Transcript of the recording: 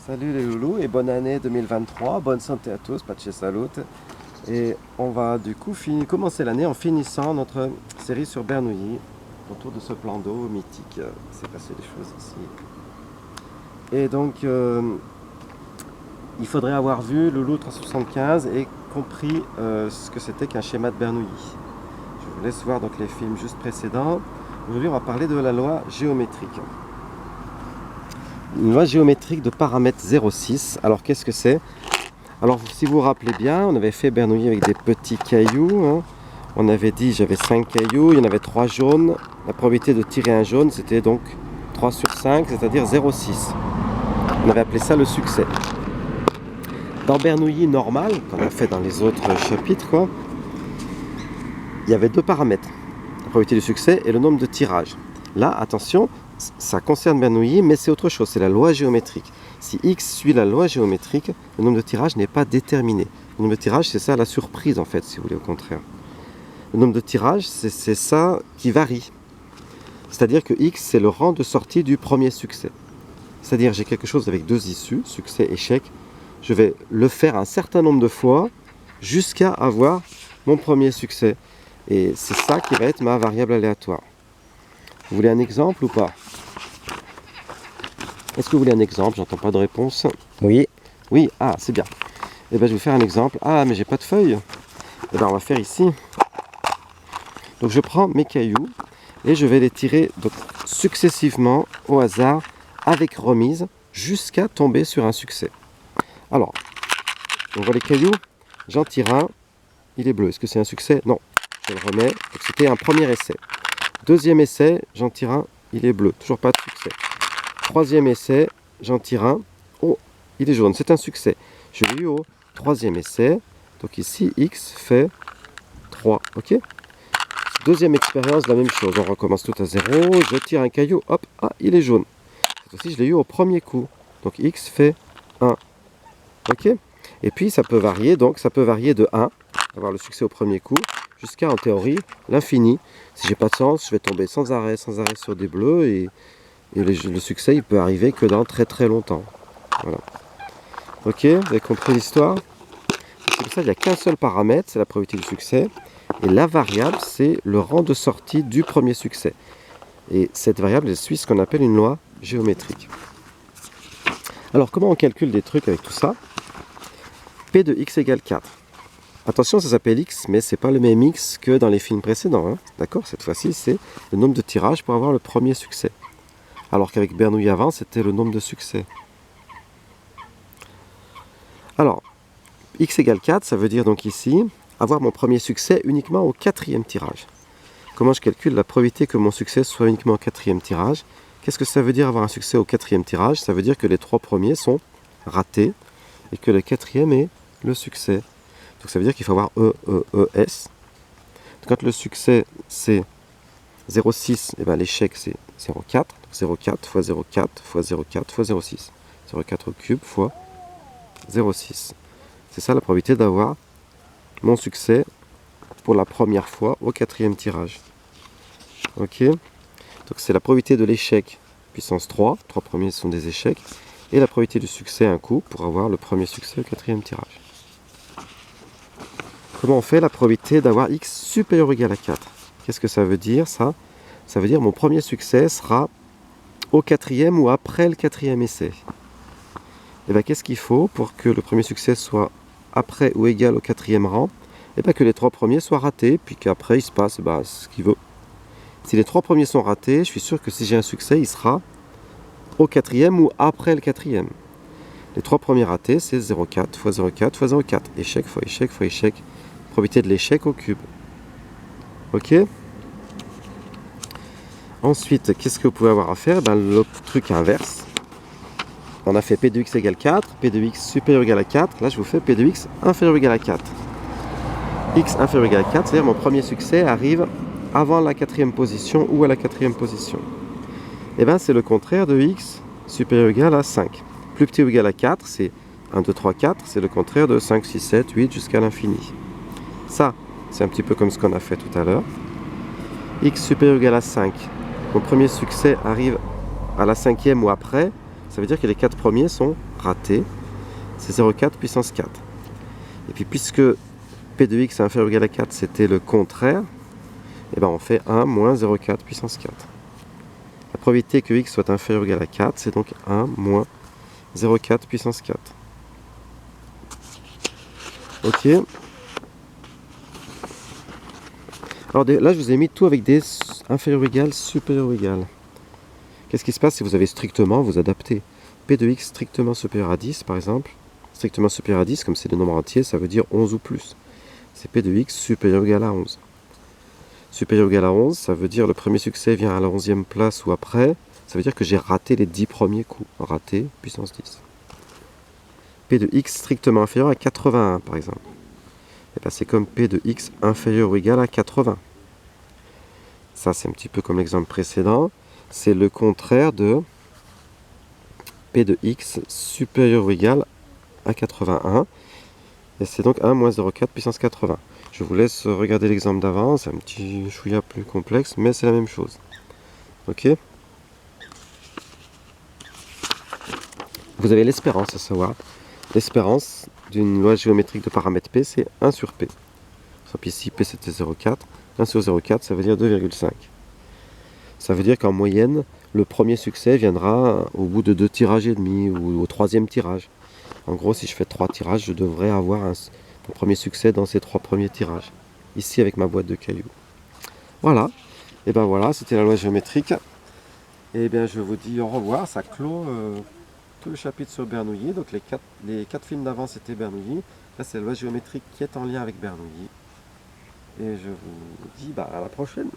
Salut les loulous et bonne année 2023, bonne santé à tous, pace salut. Et on va du coup commencer l'année en finissant notre série sur Bernoulli, autour de ce plan d'eau mythique. Il s'est passé des choses ici. Et donc, il faudrait avoir vu Loulou 375 et compris ce que c'était qu'un schéma de Bernoulli. Je vous laisse voir donc les films juste précédents. Aujourd'hui, on va parler de la loi géométrique. Une loi géométrique de paramètre 0,6. Alors qu'est-ce que c'est? Alors si vous vous rappelez bien, on avait fait Bernoulli avec des petits cailloux. Hein. On avait dit j'avais 5 cailloux, il y en avait 3 jaunes. La probabilité de tirer un jaune, c'était donc 3 sur 5, c'est-à-dire 0,6. On avait appelé ça le succès. Dans Bernoulli normal, qu'on a fait dans les autres chapitres, il y avait deux paramètres. La probabilité de succès et le nombre de tirages. Là, attention, ça concerne Bernoulli, mais c'est autre chose, c'est la loi géométrique. Si x suit la loi géométrique, le nombre de tirages n'est pas déterminé. Le nombre de tirages, c'est ça la surprise en fait, si vous voulez, au contraire. Le nombre de tirages, c'est ça qui varie. C'est-à-dire que x, c'est le rang de sortie du premier succès. C'est-à-dire j'ai quelque chose avec deux issues, succès, échec. Je vais le faire un certain nombre de fois jusqu'à avoir mon premier succès. Et c'est ça qui va être ma variable aléatoire. Vous voulez un exemple ou pas? Est-ce que vous voulez un exemple? J'entends pas de réponse. Oui. Oui, ah, c'est bien. Eh bien, je vais vous faire un exemple. Ah, mais j'ai pas de feuilles. Eh bien, on va faire ici. Donc, je prends mes cailloux et je vais les tirer donc, successivement au hasard avec remise jusqu'à tomber sur un succès. Alors, on voit les cailloux. J'en tire un. Il est bleu. Est-ce que c'est un succès? Non. Je le remets. Donc, c'était un premier essai. Deuxième essai, j'en tire un. Il est bleu. Toujours pas de succès. Troisième essai, j'en tire un. Oh, il est jaune, c'est un succès. Je l'ai eu au troisième essai. Donc ici, x fait 3. Ok. Deuxième expérience, la même chose. On recommence tout à zéro. Je tire un caillou. Hop, ah, il est jaune. Cette fois-ci, je l'ai eu au premier coup. Donc x fait 1. Ok. Et puis, ça peut varier. Donc, ça peut varier de 1, avoir le succès au premier coup, jusqu'à, en théorie, l'infini. Si j'ai pas de chance, je vais tomber sans arrêt sur des bleus et le succès, il peut arriver que dans très très longtemps. Voilà. Ok, vous avez compris l'histoire? C'est pour ça qu'il n'y a qu'un seul paramètre, c'est la probabilité du succès. Et la variable, c'est le rang de sortie du premier succès. Et cette variable, elle suit ce qu'on appelle une loi géométrique. Alors, comment on calcule des trucs avec tout ça? P de x égale 4. Attention, ça s'appelle x, mais ce n'est pas le même x que dans les films précédents. Hein. D'accord? Cette fois-ci, c'est le nombre de tirages pour avoir le premier succès. Alors qu'avec Bernoulli avant, c'était le nombre de succès. Alors, x égale 4, ça veut dire donc ici, avoir mon premier succès uniquement au quatrième tirage. Comment je calcule la probabilité que mon succès soit uniquement au quatrième tirage? Qu'est-ce que ça veut dire avoir un succès au quatrième tirage? Ça veut dire que les trois premiers sont ratés et que le quatrième est le succès. Donc ça veut dire qu'il faut avoir E, E, E, S. Quand le succès c'est 0,6, et bien l'échec c'est 0,4. 0,4 fois 0,4 fois 0,4 fois 0,6. 0,4 au cube fois 0,6. C'est ça la probabilité d'avoir mon succès pour la première fois au quatrième tirage. Ok. Donc c'est la probabilité de l'échec puissance 3. 3 premiers sont des échecs. Et la probabilité du succès un coup pour avoir le premier succès au quatrième tirage. Comment on fait la probabilité d'avoir x supérieur ou égal à 4? Qu'est-ce que ça veut dire ça? Ça veut dire mon premier succès sera au quatrième ou après le quatrième essai. Et bien qu'est-ce qu'il faut pour que le premier succès soit après ou égal au quatrième rang? Et bien que les trois premiers soient ratés, puis qu'après il se passe ce qu'il veut. Si les trois premiers sont ratés, je suis sûr que si j'ai un succès, il sera au quatrième ou après le quatrième. Les trois premiers ratés, c'est 0,4 fois 0,4 fois 0,4. Échec fois échec fois échec. Probabilité de l'échec au cube. Ok? Ensuite, qu'est-ce que vous pouvez avoir à faire? Le truc inverse. On a fait P de x égale 4, P de x supérieur ou égal à 4. Là, je vous fais P de x inférieur ou égal à 4. X inférieur ou égal à 4, c'est-à-dire mon premier succès arrive avant la quatrième position ou à la quatrième position. Et bien, c'est le contraire de x supérieur ou égal à 5. Plus petit ou égal à 4, c'est 1, 2, 3, 4. C'est le contraire de 5, 6, 7, 8 jusqu'à l'infini. Ça, c'est un petit peu comme ce qu'on a fait tout à l'heure. X supérieur ou égal à 5. Mon premier succès arrive à la cinquième ou après. ça veut dire que les 4 premiers sont ratés. C'est 0,4 puissance 4. Et puis puisque P de x est inférieur ou égal à 4, c'était le contraire, et ben on fait 1 moins 0,4 puissance 4. La probabilité que x soit inférieur ou égal à 4, c'est donc 1 moins 0,4 puissance 4. Ok. Alors là, je vous ai mis tout avec des inférieur ou égal, supérieur ou égal. Qu'est-ce qui se passe si vous avez strictement, vous adaptez P de x strictement supérieur à 10, par exemple. Strictement supérieur à 10, comme c'est des nombres entiers, ça veut dire 11 ou plus. C'est P de x supérieur ou égal à 11. Supérieur ou égal à 11, ça veut dire le premier succès vient à la 11e place ou après. Ça veut dire que j'ai raté les 10 premiers coups. Raté, puissance 10. P de x strictement inférieur à 81, par exemple. Et bien c'est comme P de x inférieur ou égal à 80. Ça, c'est un petit peu comme l'exemple précédent. C'est le contraire de P de x supérieur ou égal à 81. Et c'est donc 1 moins 0,4 puissance 80. Je vous laisse regarder l'exemple d'avant. C'est un petit chouïa plus complexe, mais c'est la même chose. Ok. Vous avez l'espérance, à savoir. L'espérance d'une loi géométrique de paramètre P, c'est 1 sur P. Ici, P c'était 0,4. 1 sur 0,4, ça veut dire 2,5. Ça veut dire qu'en moyenne, le premier succès viendra au bout de 2 tirages et demi ou au 3e tirage. En gros, si je fais 3 tirages, je devrais avoir mon premier succès dans ces 3 premiers tirages. Ici, avec ma boîte de cailloux. Voilà. Et ben voilà, c'était la loi géométrique. Et bien, je vous dis au revoir. Ça clôt tout le chapitre sur Bernoulli. Donc les 4 films d'avant, c'était Bernoulli. Là, c'est la loi géométrique qui est en lien avec Bernoulli. Et je vous dis à la prochaine.